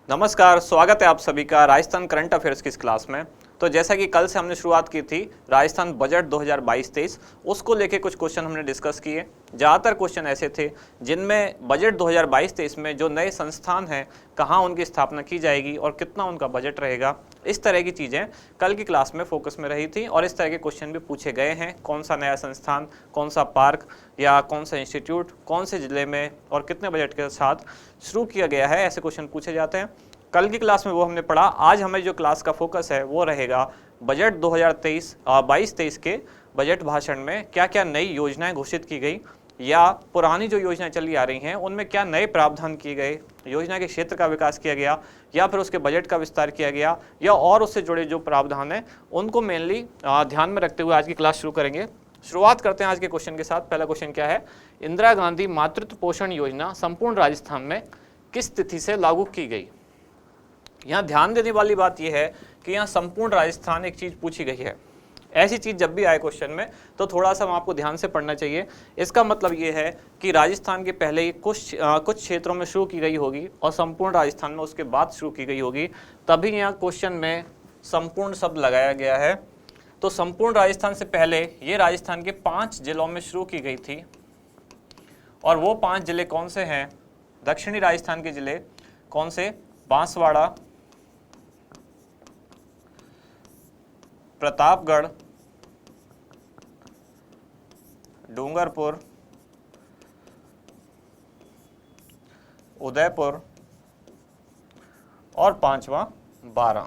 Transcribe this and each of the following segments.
नमस्कार, स्वागत है आप सभी का राजस्थान करंट अफेयर्स की इस क्लास में। तो जैसा कि कल से हमने शुरुआत की थी राजस्थान बजट 2022-23, उसको लेके कुछ क्वेश्चन हमने डिस्कस किए। ज़्यादातर क्वेश्चन ऐसे थे जिनमें बजट 2022-23 में जो नए संस्थान हैं कहाँ उनकी स्थापना की जाएगी और कितना उनका बजट रहेगा, इस तरह की चीज़ें कल की क्लास में फोकस में रही थी और इस तरह के क्वेश्चन भी पूछे गए हैं। कौन सा नया संस्थान, कौन सा पार्क या कौन सा इंस्टीट्यूट, कौन से ज़िले में और कितने बजट के साथ शुरू किया गया है, ऐसे क्वेश्चन पूछे जाते हैं। कल की क्लास में वो हमने पढ़ा। आज हमें जो क्लास का फोकस है वो रहेगा बजट 2022-23 के बजट भाषण में क्या क्या नई योजनाएं घोषित की गई या पुरानी जो योजनाएं चली आ रही हैं उनमें क्या नए प्रावधान किए गए, योजना के क्षेत्र का विकास किया गया या फिर उसके बजट का विस्तार किया गया या और उससे जुड़े जो प्रावधान हैं उनको मेनली ध्यान में रखते हुए आज की क्लास शुरू करेंगे। शुरुआत करते हैं आज के क्वेश्चन के साथ। पहला क्वेश्चन क्या है? इंदिरा गांधी मातृत्व पोषण योजना संपूर्ण राजस्थान में किस तिथि से लागू की गई? यहाँ ध्यान देने वाली बात यह है कि यहाँ संपूर्ण राजस्थान एक चीज़ पूछी गई है। ऐसी चीज़ जब भी आए क्वेश्चन में तो थोड़ा सा आपको ध्यान से पढ़ना चाहिए। इसका मतलब ये है कि राजस्थान के पहले ही कुछ क्षेत्रों में शुरू की गई होगी और संपूर्ण राजस्थान में उसके बाद शुरू की गई होगी, तभी यहाँ क्वेश्चन में संपूर्ण शब्द लगाया गया है। तो संपूर्ण राजस्थान से पहले ये राजस्थान के 5 जिलों में शुरू की गई थी और वो 5 जिले कौन से हैं? दक्षिणी राजस्थान के जिले कौन से? बांसवाड़ा, प्रतापगढ़, डूंगरपुर, उदयपुर और पांचवा बारां।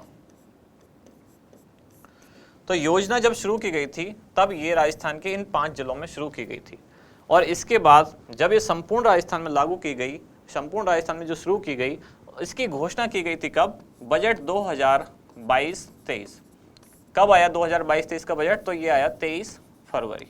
तो योजना जब शुरू की गई थी तब ये राजस्थान के इन 5 जिलों में शुरू की गई थी और इसके बाद जब ये संपूर्ण राजस्थान में लागू की गई, संपूर्ण राजस्थान में जो शुरू की गई, इसकी घोषणा की गई थी कब? बजट 2022-23। कब आया 2022-23 का बजट? तो ये आया 23 फरवरी।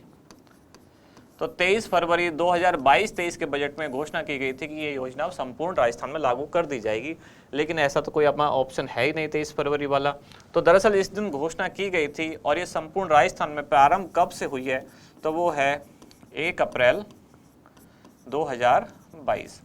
तो 23 फरवरी 2022-23 के बजट में घोषणा की गई थी कि ये योजना संपूर्ण राजस्थान में लागू कर दी जाएगी, लेकिन ऐसा तो कोई अपना ऑप्शन है ही नहीं 23 फरवरी वाला। तो दरअसल इस दिन घोषणा की गई थी और ये संपूर्ण राजस्थान में प्रारंभ कब से हुई है? तो वो है 1 अप्रैल 2022।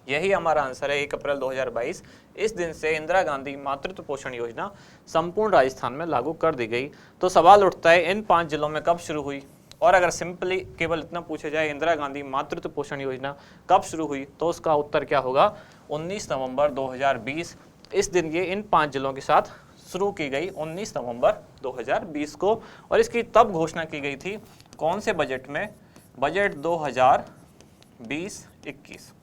यही हमारा आंसर है, 1 अप्रैल 2022। इस दिन से इंदिरा गांधी मातृत्व पोषण योजना संपूर्ण राजस्थान में लागू कर दी गई। तो सवाल उठता है इन 5 जिलों में कब शुरू हुई? और अगर सिंपली केवल इतना पूछा जाए इंदिरा गांधी मातृत्व पोषण योजना कब शुरू हुई तो उसका उत्तर क्या होगा? 19 नवंबर 2020। इस दिन ये इन 5 जिलों के साथ शुरू की गई 19 नवंबर 2020 को और इसकी तब घोषणा की गई थी कौन से बजट में? बजट 2020-21।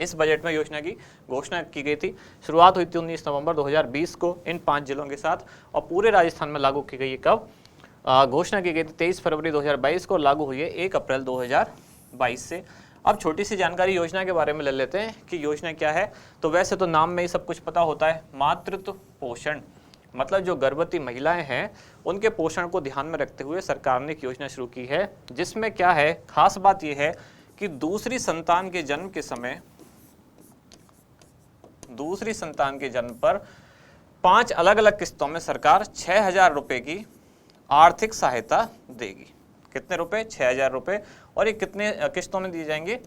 इस बजट में योजना की घोषणा की गई थी। शुरुआत हुई थी 19 नवंबर 2020 को इन 5 जिलों के साथ और पूरे राजस्थान में लागू की गई है कब? घोषणा की गई थी 23 फरवरी 2022 को, लागू हुई है 1 अप्रैल 2022 से। अब छोटी सी जानकारी योजना के बारे में ले लेते हैं कि योजना क्या है। तो वैसे तो नाम में ही सब कुछ पता होता है। मातृत्व पोषण मतलब जो गर्भवती महिलाएं हैं उनके पोषण को ध्यान में रखते हुए सरकार ने एक योजना शुरू की है, जिसमें क्या है खास बात यह है कि दूसरी संतान के जन्म पर 5 अलग अलग किस्तों में सरकार 6,000 रुपए की आर्थिक सहायता देगी। कितने रुपए? 6,000 रुपए। और ये कितने किस्तों में दिए जाएंगे?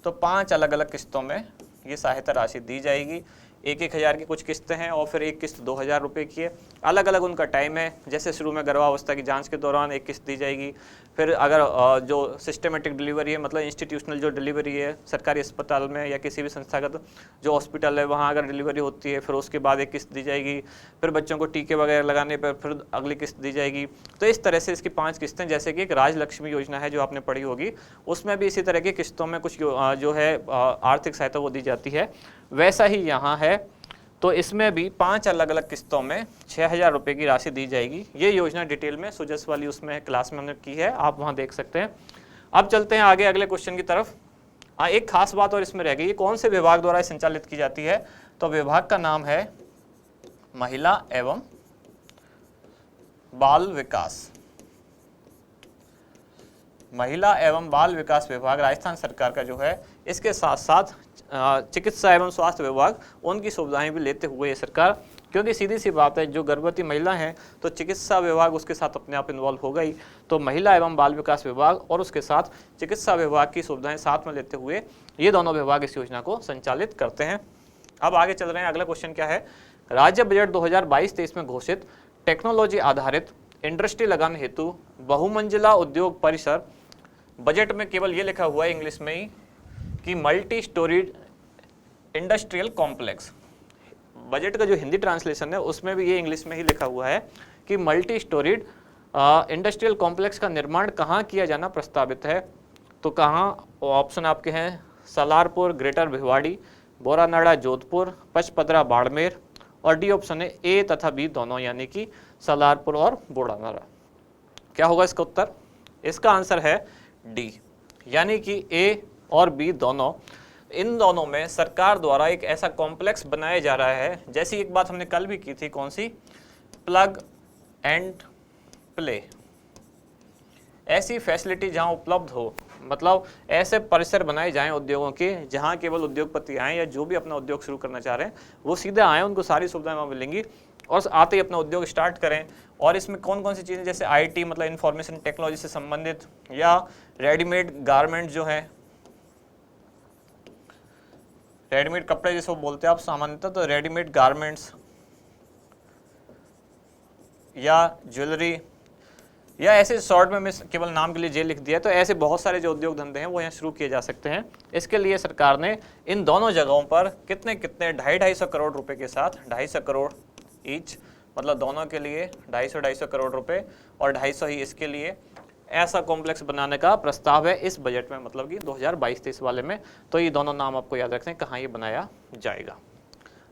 तो 5 अलग अलग किस्तों में ये सहायता राशि दी जाएगी। 1,000 की कुछ किस्तें हैं और फिर एक किस्त 2,000 रुपये की है। अलग अलग उनका टाइम है। जैसे शुरू में गर्भावस्था की जांच के दौरान एक किस्त दी जाएगी, फिर अगर जो सिस्टमेटिक डिलीवरी है मतलब इंस्टीट्यूशनल जो डिलीवरी है सरकारी अस्पताल में या किसी भी संस्थागत जो हॉस्पिटल है वहाँ अगर डिलीवरी होती है फिर उसके बाद एक किस्त दी जाएगी। फिर बच्चों को टीके वगैरह लगाने पर फिर अगली किस्त दी जाएगी। तो इस तरह से इसकी 5 किस्तें, जैसे कि एक राजलक्ष्मी योजना है जो आपने पढ़ी होगी, उसमें भी इसी तरह की किस्तों में कुछ जो है आर्थिक सहायता वो दी जाती है। वैसा ही यहाँ है। तो इसमें भी 5 अलग अलग किस्तों में 6,000 रुपये की राशि दी जाएगी। ये योजना डिटेल में सुजस वाली उसमें क्लास में हमने की है, आप वहाँ देख सकते हैं। अब चलते हैं आगे अगले क्वेश्चन की तरफ। एक खास बात और इसमें रह गई, कौन से विभाग द्वारा संचालित की जाती है? तो विभाग का नाम है महिला एवं बाल विकास। महिला एवं बाल विकास विभाग राजस्थान सरकार का जो है, इसके साथ साथ चिकित्सा एवं स्वास्थ्य विभाग उनकी सुविधाएं भी लेते हुए ये सरकार, क्योंकि सीधी सी बात है जो गर्भवती महिला हैं तो चिकित्सा विभाग उसके साथ अपने आप इन्वॉल्व हो गई। तो महिला एवं बाल विकास विभाग और उसके साथ चिकित्सा विभाग की सुविधाएं साथ में लेते हुए ये दोनों विभाग इस योजना को संचालित करते हैं। अब आगे चल रहे हैं, अगला क्वेश्चन क्या है, राज्य बजट 2022-23 में घोषित टेक्नोलॉजी आधारित इंडस्ट्री लगाने हेतु बहुमंजिला उद्योग परिसर, बजट में केवल ये लिखा हुआ है इंग्लिश में ही कि multi storeyed industrial complex. Budget का जो हिंदी ट्रांसलेशन है उसमें भी ये इंग्लिश में ही लिखा हुआ है कि मल्टी स्टोरीड इंडस्ट्रियल कॉम्प्लेक्स का निर्माण कहाँ किया जाना प्रस्तावित है। तो कहाँ, ऑप्शन आपके हैं सलारपुर ग्रेटर भिवाड़ी, बोरानाड़ा जोधपुर, पचपदरा बाड़मेर, और डी ऑप्शन है ए तथा बी दोनों, यानी कि सलारपुर और बोरानाड़ा। क्या होगा इसका उत्तर? इसका आंसर है डी, यानी कि ए और बी दोनों, इन दोनों में सरकार द्वारा एक ऐसा कॉम्प्लेक्स बनाया जा रहा है। जैसी एक बात हमने कल भी की थी, कौन सी, प्लग एंड प्ले, ऐसी फैसिलिटी जहां उपलब्ध हो, मतलब ऐसे परिसर बनाए जाएं उद्योगों के जहां केवल उद्योगपति आएँ या जो भी अपना उद्योग शुरू करना चाह रहे हैं वो सीधे आएँ, उनको सारी सुविधाएं वहाँ मिलेंगी और आते ही अपना उद्योग स्टार्ट करें। और इसमें कौन कौन सी चीज़ें, जैसे आईटी मतलब इंफॉर्मेशन टेक्नोलॉजी से संबंधित, या रेडीमेड गारमेंट जो है, रेडीमेड कपड़े जिसको बोलते हैं आप सामान्यतः, तो रेडीमेड गारमेंट्स या ज्वेलरी, या ऐसे शॉर्ट में मैं केवल नाम के लिए जे लिख दिया। तो ऐसे बहुत सारे जो उद्योग धंधे हैं वो यहाँ शुरू किए जा सकते हैं। इसके लिए सरकार ने इन दोनों जगहों पर कितने 250 करोड़ रुपए के साथ, 250 करोड़ ईच, मतलब दोनों के लिए 250 करोड़ रुपए और 250 ही इसके लिए, ऐसा कॉम्प्लेक्स बनाने का प्रस्ताव है इस बजट में, मतलब कि 2022-23 वाले में। तो ये दोनों नाम आपको याद रखने हैं कहाँ ये बनाया जाएगा।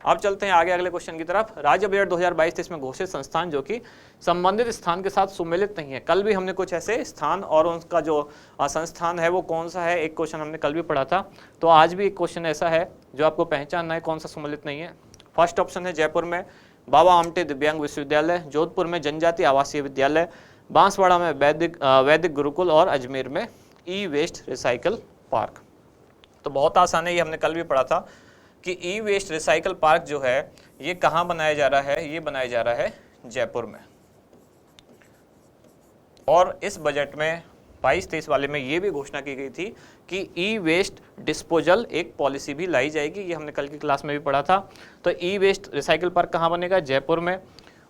अब चलते हैं आगे अगले क्वेश्चन की तरफ। राज्य बजट 2022-23 में घोषित संस्थान जो कि संबंधित स्थान के साथ सुमेलित नहीं है। कल भी हमने कुछ ऐसे स्थान और उनका जो संस्थान है वो कौन सा है, एक क्वेश्चन हमने कल भी पढ़ा था, तो आज भी एक क्वेश्चन ऐसा है जो आपको पहचानना है कौन सा सुमेलित नहीं है। फर्स्ट ऑप्शन है जयपुर में बाबा आमटे दिव्यांग विश्वविद्यालय, जोधपुर में जनजाति आवासीय विद्यालय, बांसवाड़ा में वैदिक गुरुकुल और अजमेर में ई वेस्ट रिसाइकल पार्क। तो बहुत आसान है, ये हमने कल भी पढ़ा था कि ई वेस्ट रिसाइकल पार्क जो है ये कहाँ बनाया जा रहा है, ये बनाया जा रहा है जयपुर में। और इस बजट में 22-23 वाले में ये भी घोषणा की गई थी कि ई वेस्ट डिस्पोजल एक पॉलिसी भी लाई जाएगी, ये हमने कल की क्लास में भी पढ़ा था। तो ई वेस्ट रिसाइकल पार्क कहाँ बनेगा, जयपुर में।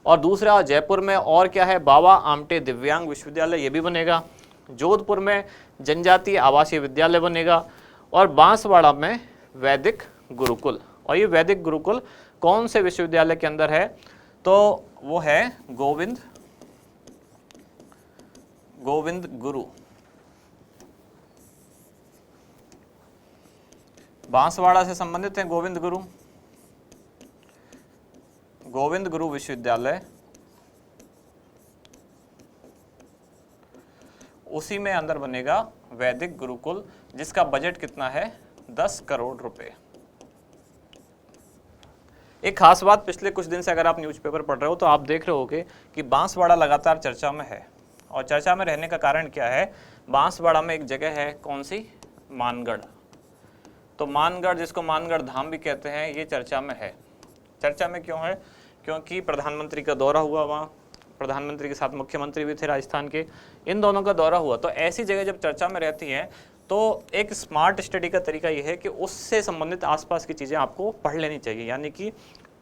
और दूसरा जयपुर में और क्या है, बाबा आमटे दिव्यांग विश्वविद्यालय, ये भी बनेगा। जोधपुर में जनजातीय आवासीय विद्यालय बनेगा और बांसवाड़ा में वैदिक गुरुकुल। और ये वैदिक गुरुकुल कौन से विश्वविद्यालय के अंदर है, तो वो है गोविंद गुरु। बांसवाड़ा से संबंधित है गोविंद गुरु विश्वविद्यालय, उसी में अंदर बनेगा वैदिक गुरुकुल, जिसका बजट कितना है, 10 करोड़ रुपए। एक खास बात, पिछले कुछ दिन से अगर आप न्यूज़पेपर पढ़ रहे हो तो आप देख रहे होगे कि बांसवाड़ा लगातार चर्चा में है। और चर्चा में रहने का कारण क्या है, बांसवाड़ा में एक जगह है, कौन सी, मानगढ़। तो मानगढ़, जिसको मानगढ़ धाम भी कहते हैं, ये चर्चा में है। चर्चा में क्यों है, क्योंकि प्रधानमंत्री का दौरा हुआ वहाँ, प्रधानमंत्री के साथ मुख्यमंत्री भी थे राजस्थान के, इन दोनों का दौरा हुआ। तो ऐसी जगह जब चर्चा में रहती हैं तो एक स्मार्ट स्टडी का तरीका यह है कि उससे संबंधित आसपास की चीज़ें आपको पढ़ लेनी चाहिए। यानी कि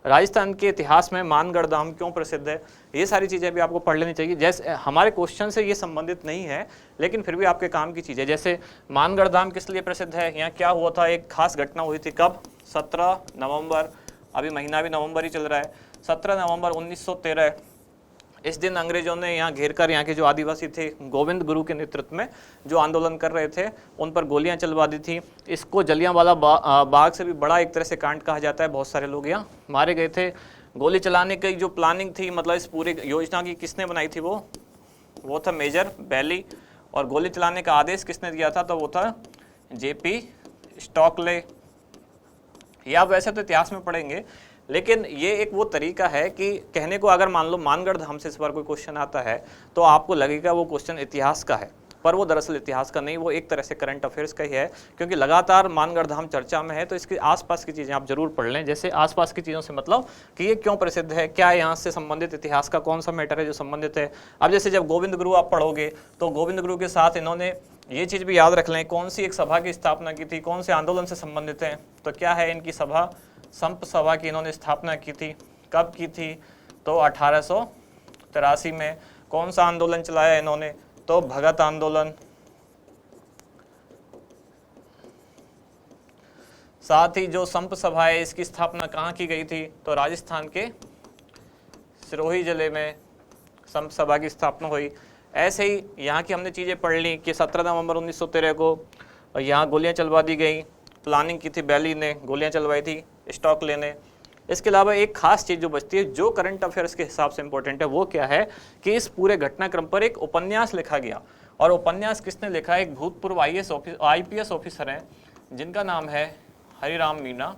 राजस्थान के इतिहास में मानगढ़ धाम क्यों प्रसिद्ध है, ये सारी चीज़ें भी आपको पढ़ लेनी चाहिए। जैसे हमारे क्वेश्चन से ये संबंधित नहीं है लेकिन फिर भी आपके काम की चीज़ें, जैसे मानगढ़ धाम किस लिए प्रसिद्ध है, यहाँ क्या हुआ था, एक खास घटना हुई थी कब, 17 नवंबर, अभी महीना भी नवंबर ही चल रहा है, 17 नवंबर 1913। इस दिन अंग्रेजों ने यहाँ घेर कर यहाँ के जो आदिवासी थे गोविंद गुरु के नेतृत्व में जो आंदोलन कर रहे थे उन पर गोलियां चलवा दी थी। इसको जलियांवाला बाग से भी बड़ा एक तरह से कांड कहा जाता है, बहुत सारे लोग यहाँ मारे गए थे। गोली चलाने की जो प्लानिंग थी, मतलब इस पूरी योजना की किसने बनाई थी, वो था मेजर बैली। और गोली चलाने का आदेश किसने दिया था, तो वो था JP स्टॉकले। ये आप वैसे तो इतिहास में पढ़ेंगे, लेकिन ये एक वो तरीका है कि कहने को, अगर मान लो मानगढ़ धाम से इस बार कोई क्वेश्चन आता है तो आपको लगेगा वो क्वेश्चन इतिहास का है, पर वो दरअसल इतिहास का नहीं, वो एक तरह से करंट अफेयर्स का ही है। क्योंकि लगातार मानगढ़ धाम चर्चा में है तो इसके आसपास की चीज़ें आप जरूर पढ़ लें। जैसे आसपास की चीज़ों से मतलब कि ये क्यों प्रसिद्ध है, क्या यहाँ से संबंधित इतिहास का कौन सा मैटर है जो संबंधित है। अब जैसे जब गोविंद गुरु आप पढ़ोगे तो गोविंद गुरु के साथ इन्होंने ये चीज़ भी याद रख लें, कौन सी एक सभा की स्थापना की थी, कौन से आंदोलन से संबंधित है। तो क्या है इनकी सभा, संप सभा की इन्होंने स्थापना की थी। कब की थी? तो 1883 में। कौन सा आंदोलन चलाया इन्होंने? तो भगत आंदोलन। साथ ही जो संप सभा है इसकी स्थापना कहाँ की गई थी? तो राजस्थान के सिरोही जिले में संप सभा की स्थापना हुई। ऐसे ही यहाँ की हमने चीज़ें पढ़ ली कि 17 नवंबर 1913 को यहाँ गोलियाँ चलवा दी गई। प्लानिंग की थी बैली ने, गोलियाँ चलवाई थी स्टॉक लेने। इसके अलावा एक खास चीज़ जो बचती है जो करंट अफेयर्स के हिसाब से इंपॉर्टेंट है वो क्या है कि इस पूरे घटनाक्रम पर एक उपन्यास लिखा गया। और उपन्यास किसने लिखा? एक भूतपूर्व IPS ऑफिसर हैं जिनका नाम है हरिराम मीणा।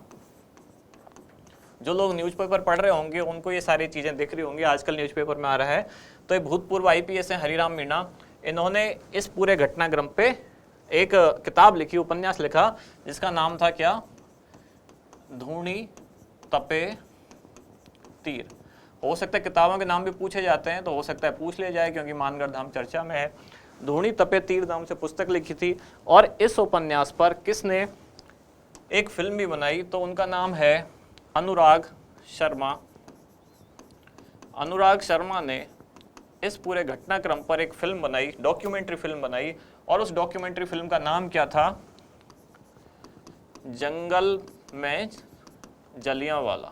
जो लोग न्यूज़पेपर पढ़ रहे होंगे उनको ये सारी चीज़ें दिख रही होंगी, आजकल न्यूज़पेपर में आ रहा है। तो ये भूतपूर्व IPS हैं हरिराम मीणा। इन्होंने इस पूरे घटनाक्रम पे एक किताब लिखी, उपन्यास लिखा, जिसका नाम था क्या? धूणी तपे तीर। हो सकता है किताबों के नाम भी पूछे जाते हैं तो हो सकता है पूछ लिया जाए क्योंकि मानगढ़ धाम चर्चा में है। धूणी तपे तीर नाम से पुस्तक लिखी थी और इस उपन्यास पर किसने एक फिल्म भी बनाई? तो उनका नाम है अनुराग शर्मा। अनुराग शर्मा ने इस पूरे घटनाक्रम पर एक फिल्म बनाई, डॉक्यूमेंट्री फिल्म बनाई, और उस डॉक्यूमेंट्री फिल्म का नाम क्या था? जंगल में जलियांवाला।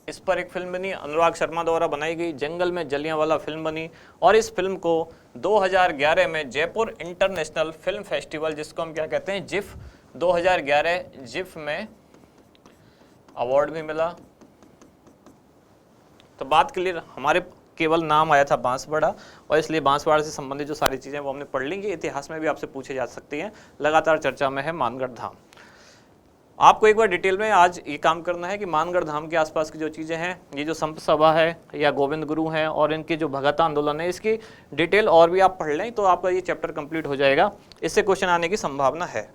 इस पर एक फिल्म बनी, अनुराग शर्मा द्वारा बनाई गई, जंगल में जलियांवाला फिल्म बनी। और इस फिल्म को 2011 में जयपुर इंटरनेशनल फिल्म फेस्टिवल, जिसको हम क्या कहते हैं, जिफ 2011, जिफ में अवार्ड भी मिला। तो बात क्लियर, हमारे केवल नाम आया था बांसवाड़ा और इसलिए बांसवाड़ा से संबंधित जो सारी चीज़ें वो हमने पढ़ ली। इतिहास में भी आपसे पूछे जा सकती हैं, लगातार चर्चा में है मानगढ़ धाम। आपको एक बार डिटेल में आज ये काम करना है कि मानगढ़ धाम के आसपास की जो चीज़ें हैं, ये जो संप सभा है या गोविंद गुरु हैं और इनके जो भगत आंदोलन है, इसकी डिटेल और भी आप पढ़ लें तो आपका ये चैप्टर कंप्लीट हो जाएगा। इससे क्वेश्चन आने की संभावना है।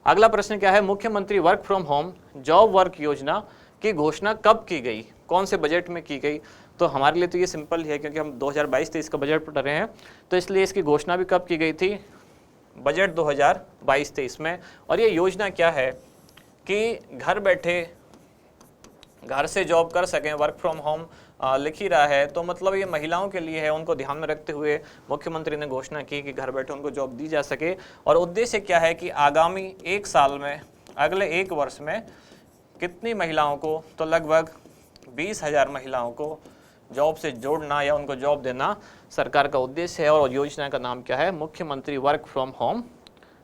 अगला प्रश्न क्या है? मुख्यमंत्री work from home job work योजना की घोषणा कब की गई? कौन से बजट में की गई? तो हमारे लिए तो ये सिंपल ही है क्योंकि हम 2022-23 का बजट पढ़ रहे हैं, तो इसलिए इसकी घोषणा भी कब की गई थी? बजट 2022-23 में। और ये योजना क्या है कि घर बैठे घर से जॉब कर सकें, वर्क फ्रॉम होम लिख ही रहा है, तो मतलब ये महिलाओं के लिए है। उनको ध्यान में रखते हुए मुख्यमंत्री ने घोषणा की कि घर बैठे उनको जॉब दी जा सके। और उद्देश्य क्या है कि आगामी एक साल में, अगले एक वर्ष में कितनी महिलाओं को? तो लगभग 20,000 महिलाओं को जॉब से जोड़ना या उनको जॉब देना सरकार का उद्देश्य है। और योजना का नाम क्या है? मुख्यमंत्री work from home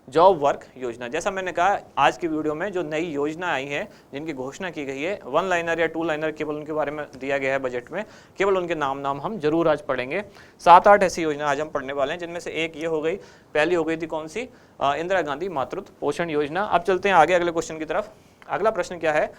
job work योजना। जैसा मैंने कहा, आज की वीडियो में जो नई योजना आई है जिनकी घोषणा की गई है, 1 लाइनर या 2 लाइनर केवल उनके बारे में दिया गया है बजट में, केवल उनके नाम हम जरूर आज पढ़ेंगे। 7-8 ऐसी योजना आज हम पढ़ने वाले हैं, जिनमें से एक ये हो गई। पहली हो गई थी कौन सी? इंदिरा गांधी मातृत्व पोषण योजना। अब चलते हैं आगे अगले क्वेश्चन की तरफ। अगला प्रश्न क्या है?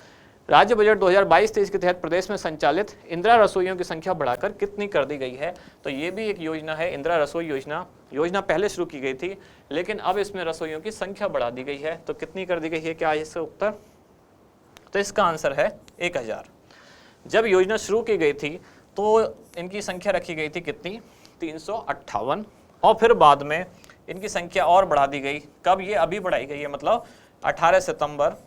राज्य बजट 2022-23 के तहत प्रदेश में संचालित इंदिरा रसोइयों की संख्या बढ़ाकर कितनी कर दी गई है? तो ये भी एक योजना है, इंदिरा रसोई योजना। योजना पहले शुरू की गई थी लेकिन अब इसमें रसोइयों की संख्या बढ़ा दी गई है। तो कितनी कर दी गई है? क्या है इसका उत्तर? तो इसका आंसर है 1000। जब योजना शुरू की गई थी तो इनकी संख्या रखी गई थी कितनी? 358। और फिर बाद में इनकी संख्या और बढ़ा दी गई। कब? ये अभी बढ़ाई गई है, मतलब 18 सितंबर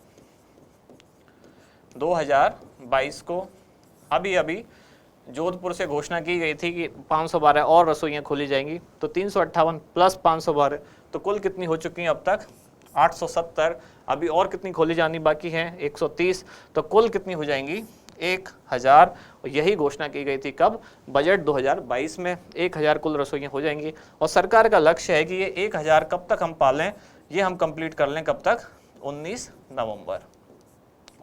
2022 को अभी जोधपुर से घोषणा की गई थी कि 512 और रसोइयाँ खोली जाएंगी। तो 358 प्लस 512, तो कुल कितनी हो चुकी हैं अब तक? 870। अभी और कितनी खोली जानी बाकी हैं? 130। तो कुल कितनी हो जाएंगी? 1000। और यही घोषणा की गई थी कब? बजट 2022 में 1000 कुल रसोइयाँ हो जाएंगी। और सरकार का लक्ष्य है कि ये 1000 कब तक हम पालें? ये हम कंप्लीट कर लें कब तक? 19 नवंबर।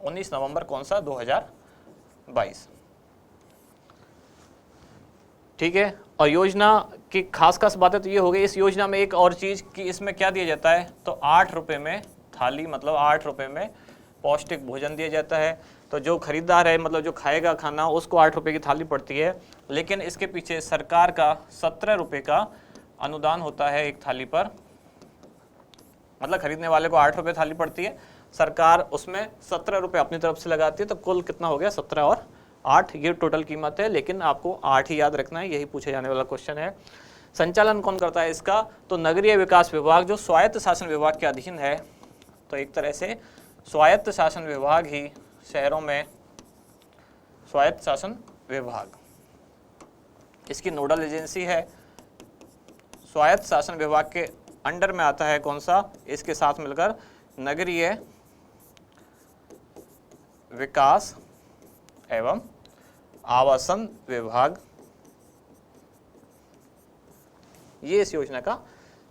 19 नवंबर कौन सा? 2022। ठीक है। और योजना की खास बातें तो ये हो गई। इस योजना में एक और चीज़ कि इसमें क्या दिया जाता है? तो 8 रुपये में थाली, मतलब 8 रुपये में पौष्टिक भोजन दिया जाता है। तो जो खरीदार है, मतलब जो खाएगा खाना, उसको 8 रुपये की थाली पड़ती है। लेकिन इसके पीछे सरकार का 17 रुपये का अनुदान होता है एक थाली पर। मतलब खरीदने वाले को 8 रुपये थाली पड़ती है, सरकार उसमें 17 रुपये अपनी तरफ से लगाती है। तो कुल कितना हो गया? 17 और 8, ये टोटल कीमत है। लेकिन आपको 8 ही याद रखना है, यही पूछे जाने वाला क्वेश्चन है। संचालन कौन करता है इसका? तो नगरीय विकास विभाग, जो स्वायत्त शासन विभाग के अधीन है, तो एक तरह से स्वायत्त शासन विभाग ही शहरों में, स्वायत्त शासन विभाग इसकी नोडल एजेंसी है। स्वायत्त शासन विभाग के अंडर में आता है कौन सा, इसके साथ मिलकर नगरीय विकास एवं आवासन विभाग, ये इस योजना का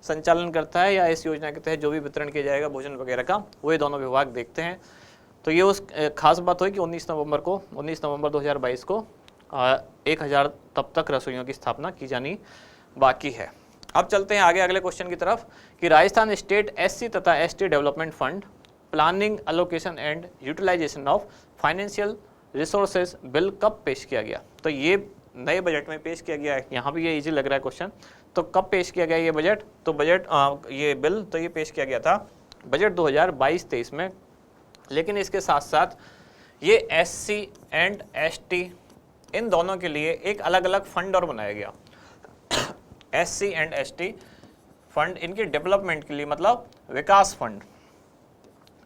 संचालन करता है, या इस योजना के तहत जो भी वितरण किया जाएगा भोजन वगैरह का, वो ये दोनों विभाग देखते हैं। तो ये उस खास बात हुई कि 19 नवंबर 2022 को 1000 तब तक रसोइयों की स्थापना की जानी बाकी है। अब चलते हैं आगे अगले क्वेश्चन की तरफ कि राजस्थान स्टेट एससी तथा ST development fund planning allocation and utilisation of financial resources bill कब पेश किया गया। तो ये नए बजट में पेश किया गया है। यहाँ भी ये इजी लग रहा है क्वेश्चन। तो कब पेश किया गया ये बजट, तो ये बिल तो ये पेश किया गया था बजट 2022-23 में। लेकिन इसके साथ साथ ये एससी एंड एसटी इन दोनों के लिए एक अलग अलग फंड और बनाया गया। एससी एंड एसटी फंड इनके डेवलपमेंट के लिए, मतलब विकास fund,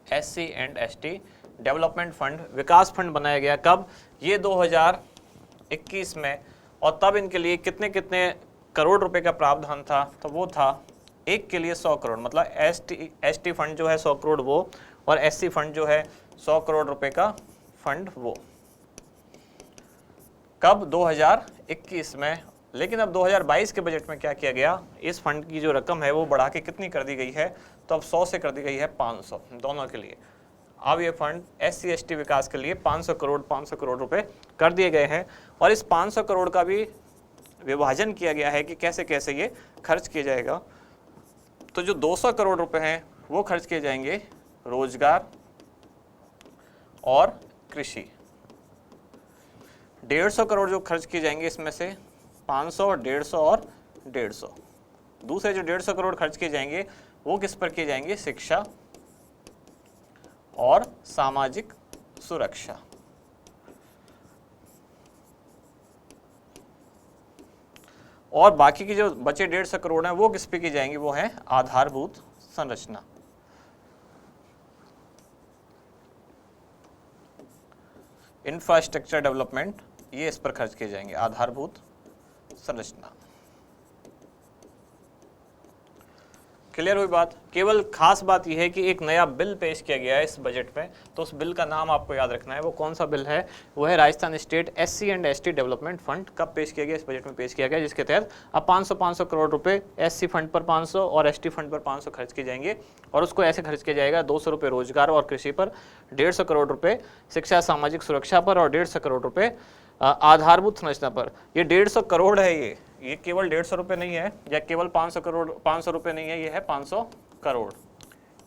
SC and ST development fund विकास फंड बनाया गया। कब, ये 2021 में। और तब इनके लिए कितने कितने करोड़ रुपए का प्रावधान था, तो वो था एक के लिए 100 करोड़, मतलब एसटी फंड जो है 100 करोड़ वो, और एससी फंड जो है 100 करोड़ रुपए का फंड वो। कब, 2021 में। लेकिन अब 2022 के बजट में क्या किया गया, इस फंड की जो रकम है वो बढ़ा के कितनी कर दी गई है, तो अब 100 से कर दी गई है 500 दोनों के लिए। अब ये फंड एससी एसटी विकास के लिए 500 करोड़ रुपए कर दिए गए हैं। और इस 500 करोड़ का भी विभाजन किया गया है कि कैसे कैसे ये खर्च किया जाएगा। तो जो 200 करोड़ रुपए हैं वो खर्च किए जाएंगे रोजगार और कृषि। 150 करोड़ जो खर्च किए जाएंगे इसमें से 500, 150 और 150। दूसरे जो 150 करोड़ खर्च किए जाएंगे वो किस पर किए जाएंगे, शिक्षा और सामाजिक सुरक्षा। और बाकी की जो बचे 150 करोड़ हैं वो किस पे की जाएंगी, वो है आधारभूत संरचना। इंफ्रास्ट्रक्चर डेवलपमेंट, ये इस पर खर्च किए जाएंगे, आधारभूत संरचना। क्लियर हुई बात। केवल खास बात यह है कि एक नया बिल पेश किया गया है इस बजट में, तो उस बिल का नाम आपको याद रखना है। वो कौन सा बिल है, वो है Rajasthan state SC and ST development fund. कब पेश किया गया, इस बजट में पेश किया गया, जिसके तहत अब 500 करोड़ रुपए एससी फंड पर 500 और एसटी फंड पर 500 खर्च किए जाएंगे। और उसको ऐसे खर्च किया जाएगा 200 रुपये रोजगार और कृषि पर, 150 करोड़ रुपये शिक्षा सामाजिक सुरक्षा पर, और 150 करोड़ रुपये आधारभूत संरचना पर। ये 150 करोड़ है, ये केवल 150 रुपये नहीं है, या केवल 500 रुपये नहीं है, ये है 500 करोड़।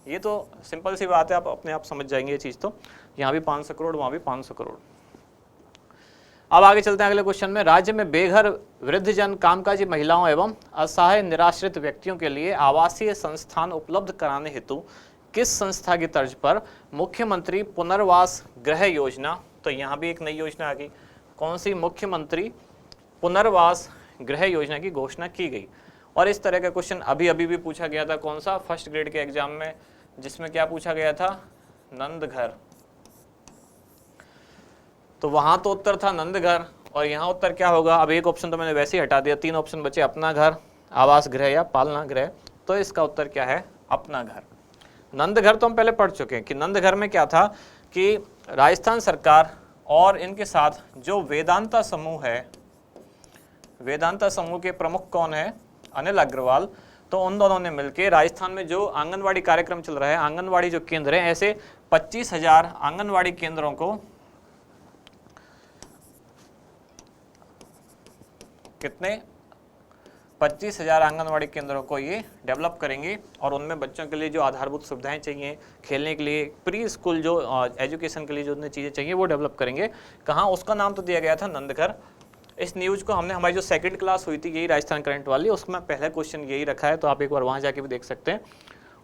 ये तो सिंपल सी बात है, आप अपने आप समझ जाएंगे ये चीज़। तो यहाँ भी 500 करोड़, वहाँ भी 500 करोड़। अब आगे चलते हैं अगले क्वेश्चन में। राज्य में बेघर वृद्धजन, कामकाजी महिलाओं एवं असहाय निराश्रित व्यक्तियों के लिए आवासीय संस्थान उपलब्ध कराने हेतु किस संस्था की तर्ज पर मुख्यमंत्री पुनर्वास गृह योजना, तो यहाँ भी एक नई योजना आ गई। कौन सी, मुख्यमंत्री पुनर्वास गृह योजना की घोषणा की गई। और इस तरह का क्वेश्चन अभी भी पूछा गया था, कौन सा, फर्स्ट ग्रेड के एग्जाम में, जिसमें क्या पूछा गया था, नंदघर। तो वहां तो उत्तर था नंदघर, और यहाँ उत्तर क्या होगा। अब एक ऑप्शन तो मैंने वैसे ही हटा दिया, 3 ऑप्शन बचे, अपना घर, आवास गृह या पालना गृह। तो इसका उत्तर क्या है, अपना घर। नंदघर तो हम पहले पढ़ चुके हैं कि नंदघर में क्या था कि राजस्थान सरकार और इनके साथ जो वेदांता समूह है, वेदांता समूह के प्रमुख कौन है, अनिल अग्रवाल। तो उन दोनों ने मिलकर राजस्थान में जो आंगनवाड़ी कार्यक्रम चल रहा है, आंगनवाड़ी जो केंद्र हैं, ऐसे 25,000 आंगनवाड़ी केंद्रों को, कितने, 25,000 आंगनवाड़ी केंद्रों को ये डेवलप करेंगे। और उनमें बच्चों के लिए जो आधारभूत सुविधाएं चाहिए, खेलने के लिए, प्री स्कूल जो एजुकेशन के लिए जो उन्हें चीज़ें चाहिए वो डेवलप करेंगे। कहाँ, उसका नाम तो दिया गया था नंदघर। इस न्यूज़ को हमने, हमारी जो सेकंड क्लास हुई थी यही राजस्थान करंट वाली, उसमें पहला क्वेश्चन यही रखा है, तो आप एक बार वहाँ जाके भी देख सकते हैं।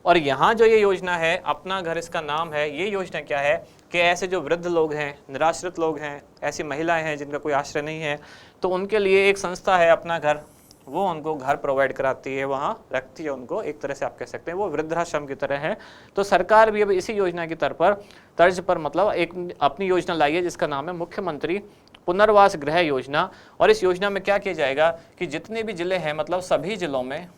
और यहाँ जो ये योजना है, अपना घर इसका नाम है, ये योजना क्या है कि ऐसे जो वृद्ध लोग हैं, निराश्रित लोग हैं, ऐसी महिलाएं हैं जिनका कोई आश्रय नहीं है, तो उनके लिए एक संस्था है अपना घर, वो उनको घर प्रोवाइड कराती है, वहाँ रखती है उनको, एक तरह से आप कह सकते हैं वो वृद्धाश्रम की तरह है। तो सरकार भी अब इसी योजना की तर्ज पर मतलब एक अपनी योजना लाई है जिसका नाम है मुख्यमंत्री पुनर्वास गृह योजना। और इस योजना में क्या किया जाएगा कि जितने भी जिले हैं मतलब सभी जिलों में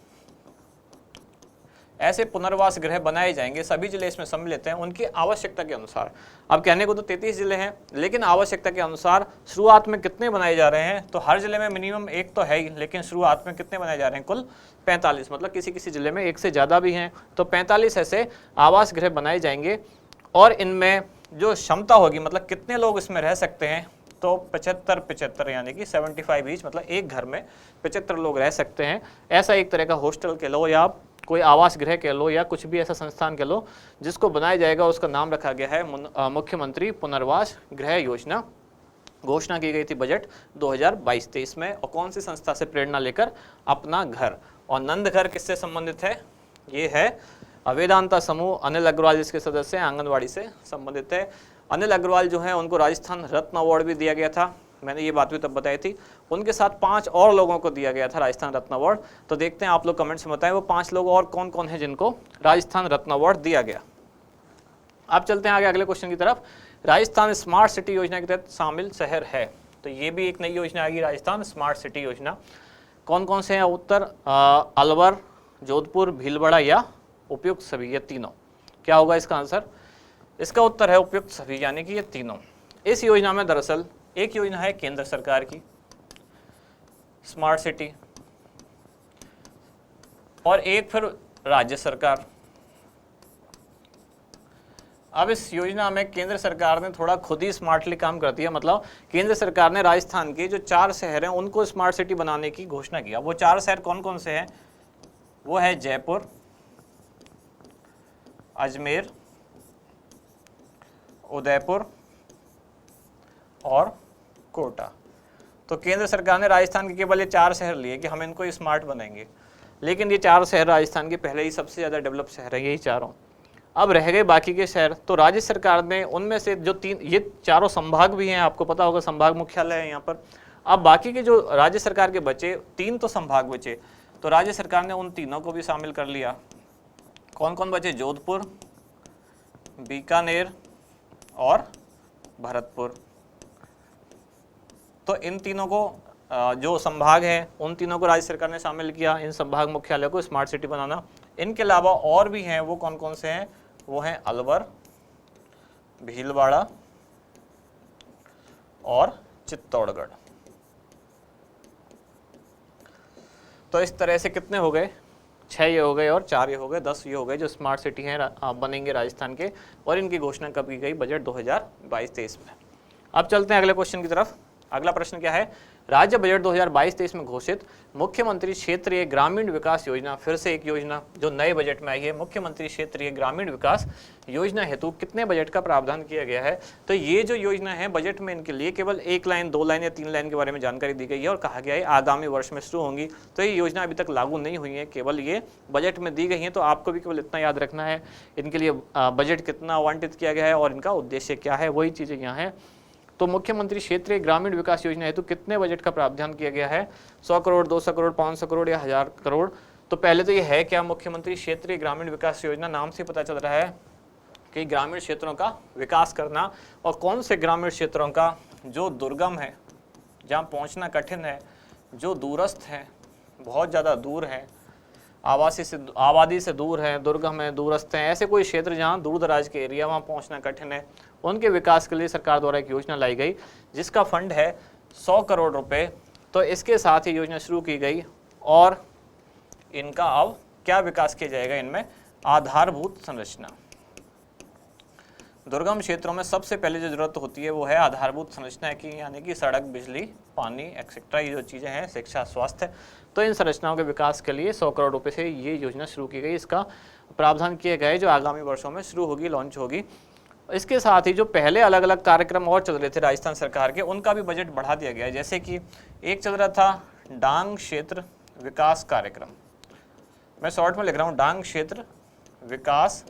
ऐसे पुनर्वास गृह बनाए जाएंगे, सभी जिले इसमें सम्मिलित हैं उनकी आवश्यकता के अनुसार। अब कहने को तो 33 जिले हैं, लेकिन आवश्यकता के अनुसार शुरुआत में कितने बनाए जा रहे हैं, तो हर जिले में मिनिमम एक तो है ही, लेकिन शुरुआत में कितने बनाए जा रहे हैं, कुल 45, मतलब किसी किसी जिले में एक से ज़्यादा भी हैं। तो 45 ऐसे आवास गृह बनाए जाएंगे और इनमें जो क्षमता होगी मतलब कितने लोग इसमें रह सकते हैं, तो 75 यानी कि 75 ईच, मतलब एक घर में 75 लोग रह सकते हैं। ऐसा एक तरह का हॉस्टल कह लो या कोई आवास गृह कह लो या कुछ भी ऐसा संस्थान कह लो जिसको बनाया जाएगा, उसका नाम रखा गया है मुख्यमंत्री पुनर्वास गृह योजना। घोषणा की गई थी बजट 2022-23 में। और कौन सी संस्था से प्रेरणा लेकर, अपना घर। और नंद घर किससे संबंधित है, ये है वेदांता समूह, अनिल अग्रवाल जिसके सदस्य हैं, आंगनवाड़ी से संबंधित है। अनिल अग्रवाल जो है उनको राजस्थान रत्न अवार्ड भी दिया गया था, मैंने ये बात भी तब बताई थी। उनके साथ 5 और लोगों को दिया गया था राजस्थान रत्न अवार्ड। तो देखते हैं आप लोग कमेंट्स में बताएं वो 5 लोग और कौन कौन है जिनको राजस्थान रत्न अवार्ड दिया गया। अब चलते हैं आगे अगले क्वेश्चन की तरफ। राजस्थान स्मार्ट सिटी योजना के तहत शामिल शहर है, तो ये भी एक नई योजना आएगी, राजस्थान स्मार्ट सिटी योजना। कौन कौन से हैं उत्तर, अलवर, जोधपुर, भीलवाड़ा या उपयुक्त सभी, ये तीनों। क्या होगा इसका आंसर, इसका उत्तर है उपयुक्त सभी, यानी कि ये तीनों। इस योजना में दरअसल एक योजना है केंद्र सरकार की स्मार्ट सिटी और एक फिर राज्य सरकार। अब इस योजना में केंद्र सरकार ने थोड़ा खुद ही स्मार्टली काम कर दिया, मतलब केंद्र सरकार ने राजस्थान के जो 4 शहर हैं उनको स्मार्ट सिटी बनाने की घोषणा किया। वो 4 शहर कौन कौन से हैं, वो है जयपुर, अजमेर, उदयपुर और कोटा। तो केंद्र सरकार ने राजस्थान के केवल ये 4 शहर लिए कि हम इनको स्मार्ट बनाएंगे, लेकिन ये 4 शहर राजस्थान के पहले ही सबसे ज़्यादा डेवलप शहर है, यही चारों। अब रह गए बाकी के शहर, तो राज्य सरकार ने उनमें से जो 3, ये चारों संभाग भी हैं, आपको पता होगा संभाग मुख्यालय है यहाँ पर। अब बाकी के जो राज्य सरकार के बचे 3 तो संभाग बचे, तो राज्य सरकार ने उन तीनों को भी शामिल कर लिया। कौन कौन बचे, जोधपुर, बीकानेर और भरतपुर। तो इन तीनों को जो संभाग है उन तीनों को राज्य सरकार ने शामिल किया, इन संभाग मुख्यालय को स्मार्ट सिटी बनाना। इनके अलावा और भी हैं, वो कौन कौन से हैं, वो हैं अलवर, भीलवाड़ा और चित्तौड़गढ़। तो इस तरह से कितने हो गए, 6 ये हो गए और 4 ये हो गए, 10 ये हो गए जो स्मार्ट सिटी हैं बनेंगे राजस्थान के। और इनकी घोषणा कब की गई, बजट 2022-23 में। अब चलते हैं अगले क्वेश्चन की तरफ। अगला प्रश्न क्या है, राज्य बजट 2022-23 में घोषित मुख्यमंत्री क्षेत्रीय ग्रामीण विकास योजना, फिर से एक योजना जो नए बजट में आई है, मुख्यमंत्री क्षेत्रीय ग्रामीण विकास योजना हेतु कितने बजट का प्रावधान किया गया है। तो ये जो योजना है बजट में इनके लिए केवल 1 लाइन, 2 लाइन या 3 लाइन के बारे में जानकारी दी गई है और कहा गया है आगामी वर्ष में शुरू होंगी। तो ये योजना अभी तक लागू नहीं हुई है, केवल ये बजट में दी गई है। तो आपको भी केवल इतना याद रखना है इनके लिए बजट कितना आवंटित किया गया है और इनका उद्देश्य क्या है, वही चीज़ें यहाँ है। तो मुख्यमंत्री क्षेत्रीय ग्रामीण विकास योजना हेतु कितने बजट का प्रावधान किया गया है, 100 करोड़, 200 करोड़, 500 करोड़ या 1000 करोड़। तो पहले तो ये है क्या, मुख्यमंत्री क्षेत्रीय ग्रामीण विकास योजना, नाम से पता चल रहा है कि ग्रामीण क्षेत्रों का विकास करना। और कौन से ग्रामीण क्षेत्रों का, जो दुर्गम है, जहाँ पहुँचना कठिन है, जो दूरस्थ हैं, बहुत ज़्यादा दूर हैं, आबादी से दूर है, दुर्गम है, दूरस्थ हैं, ऐसे कोई क्षेत्र जहाँ दूर दराज के एरिया वहाँ पहुँचना कठिन है, उनके विकास के लिए सरकार द्वारा एक योजना लाई गई जिसका फंड है 100 करोड़ रुपए। तो इसके साथ ही योजना शुरू की गई और इनका अब क्या विकास किया जाएगा, इनमें आधारभूत संरचना। दुर्गम क्षेत्रों में सबसे पहले जो जरूरत होती है वो है आधारभूत संरचना की, यानी कि सड़क, बिजली, पानी एक्सेट्रा, ये जो चीज़ें हैं, शिक्षा, स्वास्थ्य। तो इन संरचनाओं के विकास के लिए 100 करोड़ रुपए से ये योजना शुरू की गई। इसका प्रावधान किए गए जो आगामी वर्षों में शुरू होगी, लॉन्च होगी। इसके साथ ही जो पहले अलग अलग कार्यक्रम और चल रहे थे राजस्थान सरकार के, उनका भी बजट बढ़ा दिया गया है। जैसे कि एक चल रहा था डांग क्षेत्र विकास कार्यक्रम, मैं शॉर्ट में लिख रहा हूँ डांग क्षेत्र विकास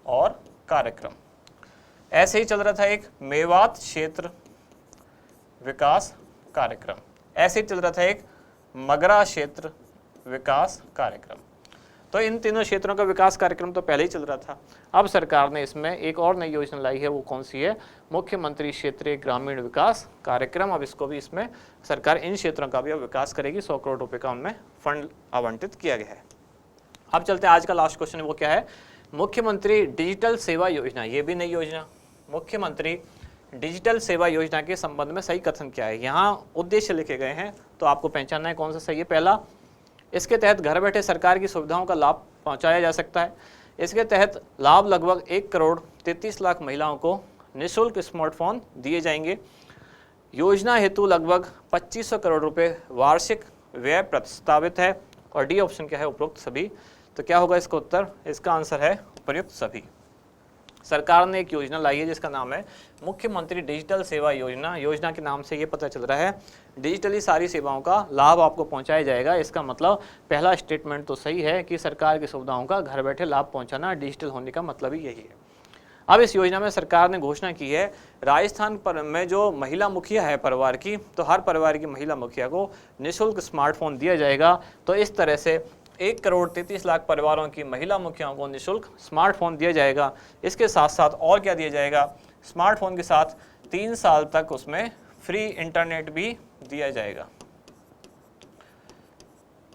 और कार्यक्रम। ऐसे ही चल रहा था एक मेवात क्षेत्र विकास कार्यक्रम। ऐसे ही चल रहा था एक मगरा क्षेत्र विकास कार्यक्रम। तो इन तीनों क्षेत्रों का विकास कार्यक्रम तो पहले ही चल रहा था। अब सरकार ने इसमें एक और नई योजना लाई है, वो कौन सी है? मुख्यमंत्री क्षेत्रीय ग्रामीण विकास कार्यक्रम। अब इसको भी इसमें सरकार इन क्षेत्रों का भी अब विकास करेगी। 100 करोड़ रुपए का उनमें फंड आवंटित किया गया है। अब चलते हैं, आज का लास्ट क्वेश्चन वो क्या है? मुख्यमंत्री डिजिटल सेवा योजना, ये भी नई योजना। मुख्यमंत्री डिजिटल सेवा योजना के संबंध में सही कथन क्या है? यहाँ उद्देश्य लिखे गए हैं, तो आपको पहचानना है कौन सा सही है। पहला, इसके तहत घर बैठे सरकार की सुविधाओं का लाभ पहुंचाया जा सकता है। इसके तहत लाभ लगभग 1 करोड़ 33 लाख महिलाओं को निःशुल्क स्मार्टफोन दिए जाएंगे। योजना हेतु लगभग 2500 करोड़ रुपए वार्षिक व्यय प्रस्तावित है। और डी ऑप्शन क्या है? उपरोक्त सभी। तो क्या होगा इसका उत्तर? इसका आंसर है उपयुक्त सभी। सरकार ने एक योजना लाई है जिसका नाम है मुख्यमंत्री डिजिटल सेवा योजना। योजना के नाम से ये पता चल रहा है डिजिटली सारी सेवाओं का लाभ आपको पहुंचाया जाएगा। इसका मतलब पहला स्टेटमेंट तो सही है कि सरकार की सुविधाओं का घर बैठे लाभ पहुंचाना, डिजिटल होने का मतलब ही यही है। अब इस योजना में सरकार ने घोषणा की है, राजस्थान में जो महिला मुखिया है परिवार की, तो हर परिवार की महिला मुखिया को निःशुल्क स्मार्टफोन दिया जाएगा। तो इस तरह से 1 करोड़ 33 लाख परिवारों की महिला मुखियाओं को निःशुल्क स्मार्टफोन दिया जाएगा। इसके साथ साथ और क्या दिया जाएगा? स्मार्टफोन के साथ 3 साल तक उसमें फ्री इंटरनेट भी दिया जाएगा।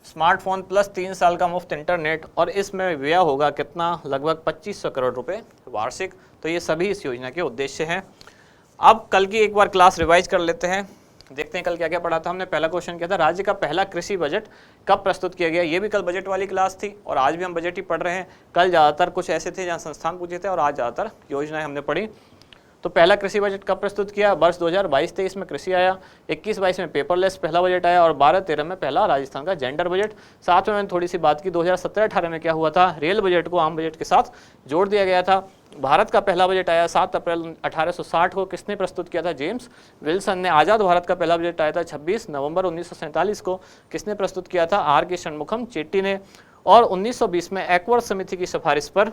स्मार्टफोन प्लस 3 साल का मुफ्त इंटरनेट, और इसमें व्यय होगा कितना? लगभग 2500 करोड़ रुपए वार्षिक। तो ये सभी इस योजना के उद्देश्य हैं। अब कल की एक बार क्लास रिवाइज कर लेते हैं, देखते हैं कल क्या क्या पढ़ा था हमने। पहला क्वेश्चन क्या था? राज्य का पहला कृषि बजट कब प्रस्तुत किया गया? ये भी कल बजट वाली क्लास थी और आज भी हम बजट ही पढ़ रहे हैं। कल ज़्यादातर कुछ ऐसे थे जहाँ संस्थान पूछे थे और आज ज़्यादातर योजनाएं हमने पढ़ी। तो पहला कृषि बजट कब प्रस्तुत किया? वर्ष 2022-23 में कृषि आया, 21-22 में पेपरलेस पहला बजट आया और 12-13 में पहला राजस्थान का जेंडर बजट। साथ में मैंने थोड़ी सी बात की 2017-18 में क्या हुआ था? रेल बजट को आम बजट के साथ जोड़ दिया गया था। भारत का पहला बजट आया 7 अप्रैल 1860 को। किसने प्रस्तुत किया था? जेम्स विल्सन ने। आज़ाद भारत का पहला बजट आया था 26 नवंबर 1947 को। किसने प्रस्तुत किया था? आर के षणमुखम चेट्टी ने। और 1920 में एक्वर्थ समिति की सिफारिश पर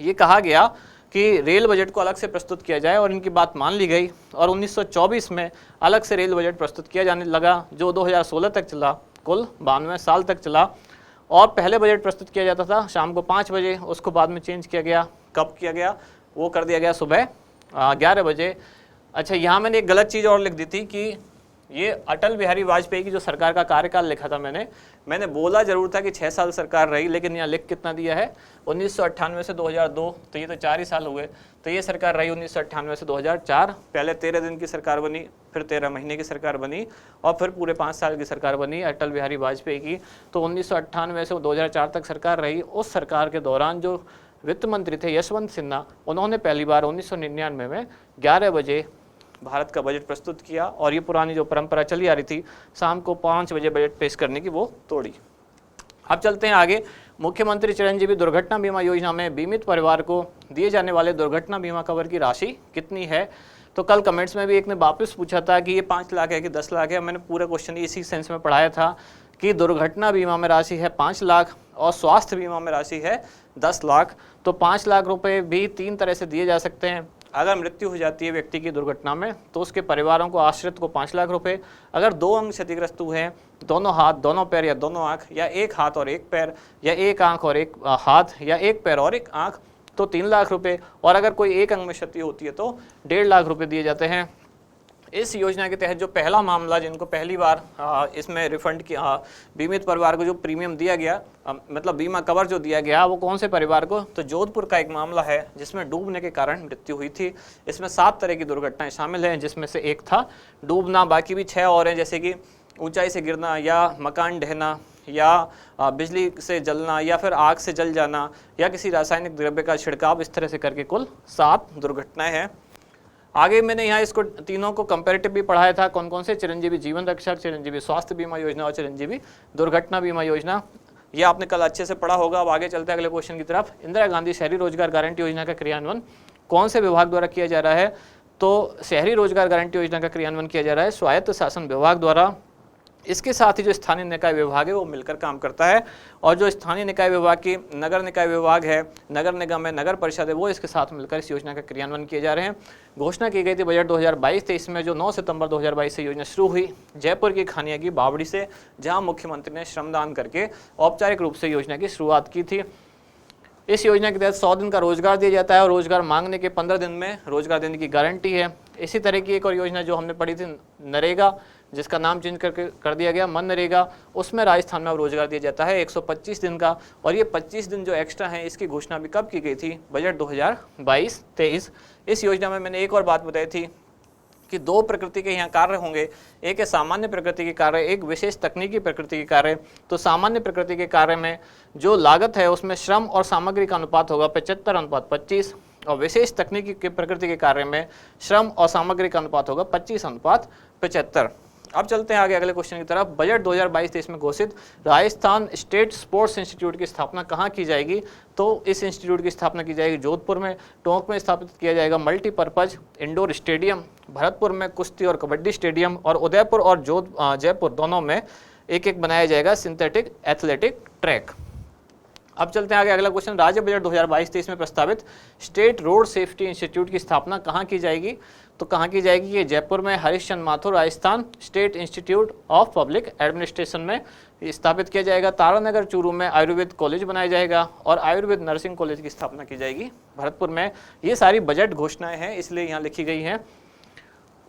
यह कहा गया कि रेल बजट को अलग से प्रस्तुत किया जाए और इनकी बात मान ली गई। और 1924 में अलग से रेल बजट प्रस्तुत किया जाने लगा, जो 2016 तक चला, कुल 92 साल तक चला। और पहले बजट प्रस्तुत किया जाता था शाम को 5 बजे, उसको बाद में चेंज किया गया। कब किया गया? वो कर दिया गया सुबह 11 बजे। अच्छा, यहाँ मैंने एक गलत चीज़ और लिख दी थी कि ये अटल बिहारी वाजपेयी की जो सरकार का कार्यकाल लिखा था मैंने बोला जरूर था कि 6 साल सरकार रही, लेकिन यहाँ लिख कितना दिया है? 1998 से 2002, तो ये तो 4 ही साल हुए। तो ये सरकार रही 1998 से 2004। पहले 13 दिन की सरकार बनी, फिर 13 महीने की सरकार बनी और फिर पूरे 5 साल की सरकार बनी अटल बिहारी वाजपेयी की। तो 1998 से 2004 तक सरकार रही। उस सरकार के दौरान जो वित्त मंत्री थे यशवंत सिन्हा, उन्होंने पहली बार 1999 में 11 बजे भारत का बजट प्रस्तुत किया और ये पुरानी जो परंपरा चली आ रही थी शाम को 5 बजे बजट पेश करने की, वो तोड़ी। अब चलते हैं आगे। मुख्यमंत्री चिरंजीवी दुर्घटना बीमा योजना में बीमित परिवार को दिए जाने वाले दुर्घटना बीमा कवर की राशि कितनी है? तो कल कमेंट्स में भी एक ने वापस पूछा था कि ये 5 लाख है कि 10 लाख है। मैंने पूरा क्वेश्चन इसी सेंस में पढ़ाया था कि दुर्घटना बीमा में राशि है 5 लाख और स्वास्थ्य बीमा में राशि है 10 लाख। तो 5 लाख रुपए भी 3 तरह से दिए जा सकते हैं। अगर मृत्यु हो जाती है व्यक्ति की दुर्घटना में तो उसके परिवारों को, आश्रित को 5 लाख रुपए। अगर 2 अंग क्षतिग्रस्त हुए हैं, दोनों हाथ, दोनों पैर या दोनों आंख, या एक हाथ और एक पैर, या एक आंख और एक हाथ, या एक पैर और एक आंख, तो 3 लाख रुपए। और अगर कोई एक अंग में क्षति होती है तो 1.5 लाख रुपए दिए जाते हैं। इस योजना के तहत जो पहला मामला जिनको पहली बार इसमें रिफंड किया, बीमित परिवार को जो प्रीमियम दिया गया, मतलब बीमा कवर जो दिया गया, वो कौन से परिवार को? तो जोधपुर का एक मामला है जिसमें डूबने के कारण मृत्यु हुई थी। इसमें 7 तरह की दुर्घटनाएं शामिल हैं, जिसमें से एक था डूबना। बाकी भी 6 और हैं, जैसे कि ऊंचाई से गिरना, या मकान ढहना, या बिजली से जलना, या फिर आग से जल जाना, या किसी रासायनिक द्रव्य का छिड़काव। इस तरह से करके कुल 7 दुर्घटनाएं हैं। आगे मैंने यहाँ इसको तीनों को कंपैरेटिव भी पढ़ाया था, कौन कौन से? चिरंजीवी जीवन रक्षक, चिरंजीवी स्वास्थ्य बीमा योजना और चिरंजीवी दुर्घटना बीमा योजना। ये आपने कल अच्छे से पढ़ा होगा। अब आगे चलते हैं अगले क्वेश्चन की तरफ। इंदिरा गांधी शहरी रोजगार गारंटी योजना का क्रियान्वयन कौन से विभाग द्वारा किया जा रहा है? तो शहरी रोजगार गारंटी योजना का क्रियान्वयन किया जा रहा है स्वायत्त शासन विभाग द्वारा। इसके साथ ही जो स्थानीय निकाय विभाग है वो मिलकर काम करता है, और जो स्थानीय निकाय विभाग की नगर निकाय विभाग है, नगर निगम है, नगर परिषद है, वो इसके साथ मिलकर इस योजना का क्रियान्वयन किए जा रहे हैं। घोषणा की गई थी बजट 2022-23 में, जो 9 सितंबर 2022 से योजना शुरू हुई जयपुर की खानिया की बावड़ी से, जहाँ मुख्यमंत्री ने श्रमदान करके औपचारिक रूप से योजना की शुरुआत की थी। इस योजना के तहत 100 दिन का रोजगार दिया जाता है और रोजगार मांगने के 15 दिन में रोजगार देने की गारंटी है। इसी तरह की एक और योजना जो हमने पढ़ी थी नरेगा, जिसका नाम चेंज कर दिया गया मनरेगा, उसमें राजस्थान में अब रोजगार दिया जाता है 125 दिन का, और ये 25 दिन जो एक्स्ट्रा हैं इसकी घोषणा भी कब की गई थी, बजट 2022-23। इस योजना में मैंने एक और बात बताई थी कि 2 प्रकृति के यहाँ कार्य होंगे, एक है सामान्य प्रकृति के कार्य, एक विशेष तकनीकी प्रकृति के कार्य। तो सामान्य प्रकृति के कार्य में जो लागत है उसमें श्रम और सामग्री का अनुपात होगा 75:25, और विशेष तकनीकी के प्रकृति के कार्य में श्रम और सामग्री का अनुपात होगा 25:75। अब चलते हैं आगे अगले क्वेश्चन की तरफ। बजट 2022-23 में घोषित राजस्थान स्टेट स्पोर्ट्स इंस्टीट्यूट की स्थापना कहाँ की जाएगी? तो इस इंस्टीट्यूट की स्थापना की जाएगी जोधपुर में। टोंक में स्थापित किया जाएगा मल्टीपर्पज इंडोर स्टेडियम, भरतपुर में कुश्ती और कबड्डी स्टेडियम, और उदयपुर और जयपुर दोनों में एक बनाया जाएगा सिंथेटिक एथलेटिक ट्रैक। अब चलते हैं आगे अगला क्वेश्चन। राज्य बजट 2022-23 में प्रस्तावित स्टेट रोड सेफ्टी इंस्टीट्यूट की स्थापना कहाँ की जाएगी? तो कहाँ की जाएगी? ये जयपुर में Harishchandra Mathur Rajasthan state institute of public administration में स्थापित किया जाएगा। तारानगर चूरू में आयुर्वेद कॉलेज बनाया जाएगा और आयुर्वेद नर्सिंग कॉलेज की स्थापना की जाएगी भरतपुर में। ये सारी बजट घोषणाएं हैं, इसलिए यहाँ लिखी गई हैं।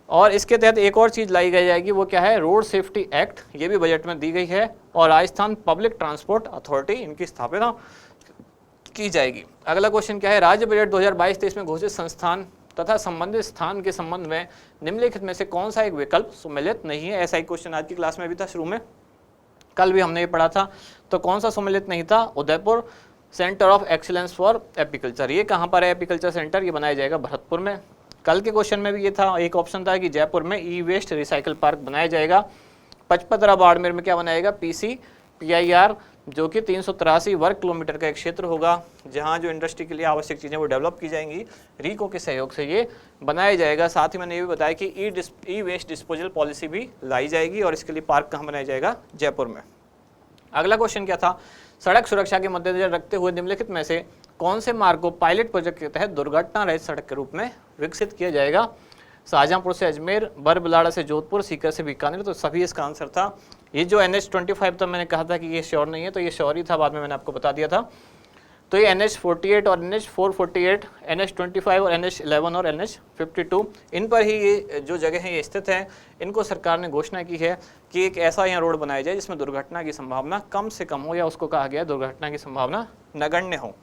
और इसके तहत एक और चीज़ लाई गई जाएगी, वो क्या है? रोड सेफ्टी एक्ट, ये भी बजट में दी गई है, और राजस्थान पब्लिक ट्रांसपोर्ट अथॉरिटी, इनकी स्थापना की जाएगी। अगला क्वेश्चन क्या है? राज्य बजट 2022-23 में घोषित संस्थान तथा संबंधित स्थान के संबंध में निम्नलिखित में से कौन सा एक विकल्प सम्मिलित नहीं है? ऐसा ही क्वेश्चन आज की क्लास में भी था, शुरू में कल भी हमने ये पढ़ा था। तो कौन सा सम्मिलित नहीं था? Udaipur centre of excellence for apiculture, ये कहाँ पर है एपीकल्चर सेंटर? ये बनाया जाएगा भरतपुर में। कल के क्वेश्चन में भी ये था, एक ऑप्शन था कि जयपुर में ई वेस्ट रिसाइकल पार्क बनाया जाएगा। पचपदरा बाड़मेर में क्या बनाएगा? PIR, जो कि 383 वर्ग किलोमीटर का एक क्षेत्र होगा, जहां जो इंडस्ट्री के लिए आवश्यक चीज़ें वो डेवलप की जाएंगी, रीको के सहयोग से ये बनाया जाएगा। साथ ही मैंने ये भी बताया कि ई वेस्ट डिस्पोजल पॉलिसी भी लाई जाएगी, और इसके लिए पार्क कहाँ बनाया जाएगा? जयपुर में। अगला क्वेश्चन क्या था? सड़क सुरक्षा के मद्देनजर रखते हुए निम्नलिखित में से कौन से मार्ग को पायलट प्रोजेक्ट के तहत दुर्घटना रहित सड़क के रूप में विकसित किया जाएगा? शाहजहांपुर से अजमेर, बरबलाड़ा से जोधपुर, सीकर से बीकानेर, तो सभी इसका आंसर था। ये जो NH-25 था, मैंने कहा था कि ये श्योर नहीं है, तो ये श्योर ही था, बाद में मैंने आपको बता दिया था। तो ये NH-48 और NH-448, NH-25 और NH-11 और NH-52, इन पर ही ये जो जगह है ये स्थित है। इनको सरकार ने घोषणा की है कि एक ऐसा यहाँ रोड बनाया जाए जिसमें दुर्घटना की संभावना कम से कम हो, या उसको कहा गया दुर्घटना की संभावना नगण्य हो।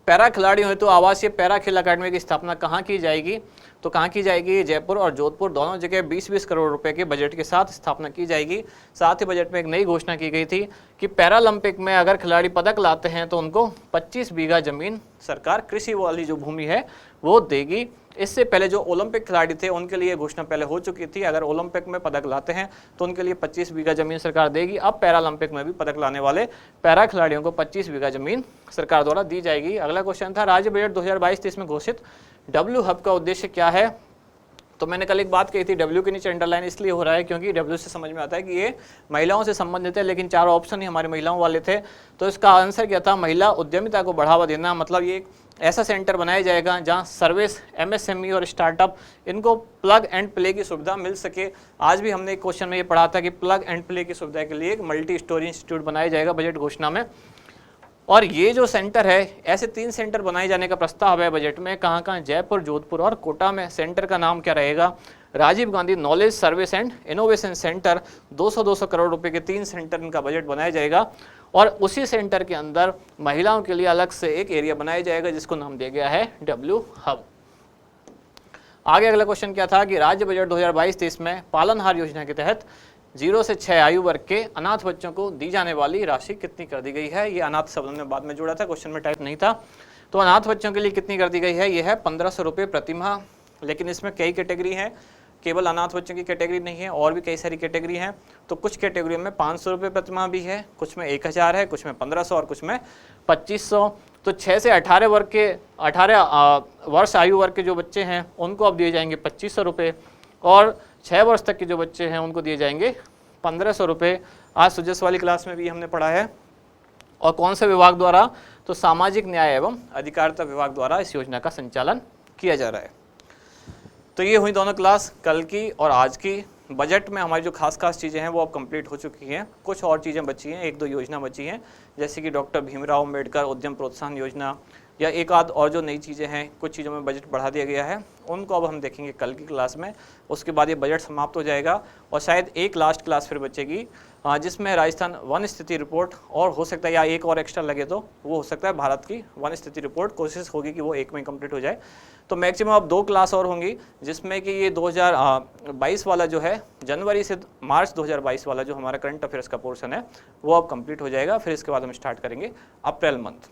पैरा खिलाड़ियों हेतु आवासीय पैरा खेल अकादमी की स्थापना कहाँ की जाएगी? तो कहाँ की जाएगी? जयपुर और जोधपुर दोनों जगह 20-20 करोड़ रुपए के बजट के साथ स्थापना की जाएगी। साथ ही बजट में एक नई घोषणा की गई थी कि पैरालंपिक में अगर खिलाड़ी पदक लाते हैं तो उनको 25 बीघा जमीन सरकार कृषि वाली जो भूमि है वो देगी। इससे पहले जो ओलंपिक खिलाड़ी थे उनके लिए घोषणा पहले हो चुकी थी, अगर ओलंपिक में पदक लाते हैं तो उनके लिए 25 बीघा जमीन सरकार देगी। अब पैरालंपिक में भी पदक लाने वाले पैरा खिलाड़ियों को 25 बीघा जमीन सरकार द्वारा दी जाएगी। अगला क्वेश्चन था, राज्य बजट 2022-23 में घोषित W हब का उद्देश्य क्या है? तो मैंने कल एक बात कही थी, W के नीचे अंडरलाइन इसलिए हो रहा है क्योंकि W से समझ में आता है कि ये महिलाओं से संबंधित है, लेकिन 4 ऑप्शन ही हमारे महिलाओं वाले थे। तो इसका आंसर क्या था? महिला उद्यमिता को बढ़ावा देना। मतलब ये ऐसा सेंटर बनाया जाएगा जहां सर्विस, MSME और स्टार्टअप, इनको प्लग एंड प्ले की सुविधा मिल सके। आज भी हमने एक क्वेश्चन में ये पढ़ा था कि प्लग एंड प्ले की सुविधा के लिए एक मल्टी स्टोरी इंस्टीट्यूट बनाया जाएगा बजट घोषणा में। और ये जो सेंटर है, ऐसे 3 सेंटर बनाए जाने का प्रस्ताव है बजट में। कहाँ कहाँ? जयपुर, जोधपुर और कोटा में। सेंटर का नाम क्या रहेगा? Rajiv Gandhi knowledge service and innovation centre. 200-200 crore रुपए के 3 सेंटर इनका बजट बनाया जाएगा, और उसी सेंटर के अंदर महिलाओं के लिए अलग से एक एरिया बनाया जाएगा जिसको नाम दिया गया है W हब। आगे अगला क्वेश्चन क्या था कि राज्य बजट 2022-23 में पालनहार योजना के तहत 0 से 6 आयु वर्ग के अनाथ बच्चों को दी जाने वाली राशि कितनी कर दी गई है? ये अनाथ शब्द ने बाद में जोड़ा था, क्वेश्चन में टाइप नहीं था। तो अनाथ बच्चों के लिए कितनी कर दी गई है? ये है 1500 रुपये प्रति माह। लेकिन इसमें कई कैटेगरी हैं, केवल अनाथ बच्चों की कैटेगरी नहीं है, और भी कई सारी कैटेगरी हैं। तो कुछ कैटेगरी में 500 रुपये प्रति माह भी है, कुछ में 1000 है, कुछ में 1500 और कुछ में 2500। तो 6 से 18 वर्ग के 18 वर्ष आयु वर्ग के जो बच्चे हैं उनको अब दिए जाएंगे 2500 रुपये, और 6 वर्ष तक के जो बच्चे हैं उनको दिए जाएंगे 1500 रुपये आज सुजस वाली क्लास में भी हमने पढ़ा है। और कौन से विभाग द्वारा? तो सामाजिक न्याय एवं अधिकारिता विभाग द्वारा इस योजना का संचालन किया जा रहा है। तो ये हुई दोनों क्लास, कल की और आज की। बजट में हमारी जो खास चीज़ें हैं वो अब कंप्लीट हो चुकी हैं। कुछ और चीज़ें बची हैं, 1-2 योजना बची हैं, जैसे कि डॉक्टर भीमराव अम्बेडकर उद्यम प्रोत्साहन योजना या एक आध और जो नई चीज़ें हैं, कुछ चीज़ों में बजट बढ़ा दिया गया है, उनको अब हम देखेंगे कल की क्लास में। उसके बाद ये बजट समाप्त हो जाएगा और शायद एक लास्ट क्लास फिर बचेगी जिसमें राजस्थान वन स्थिति रिपोर्ट, और हो सकता है या एक और एक्स्ट्रा लगे तो वो हो सकता है भारत की वन स्थिति रिपोर्ट। कोशिश होगी कि वो एक में कंप्लीट हो जाए। तो मैक्सिमम अब 2 क्लास और होंगी, जिसमें कि ये 2022 वाला जो है, जनवरी से मार्च 2022 वाला जो हमारा करंट अफेयर्स का पोर्शन है वो अब कंप्लीट हो जाएगा। फिर इसके बाद हम स्टार्ट करेंगे अप्रैल मंथ।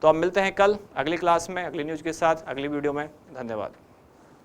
तो अब मिलते हैं कल अगली क्लास में अगली न्यूज़ के साथ, अगली वीडियो में। धन्यवाद।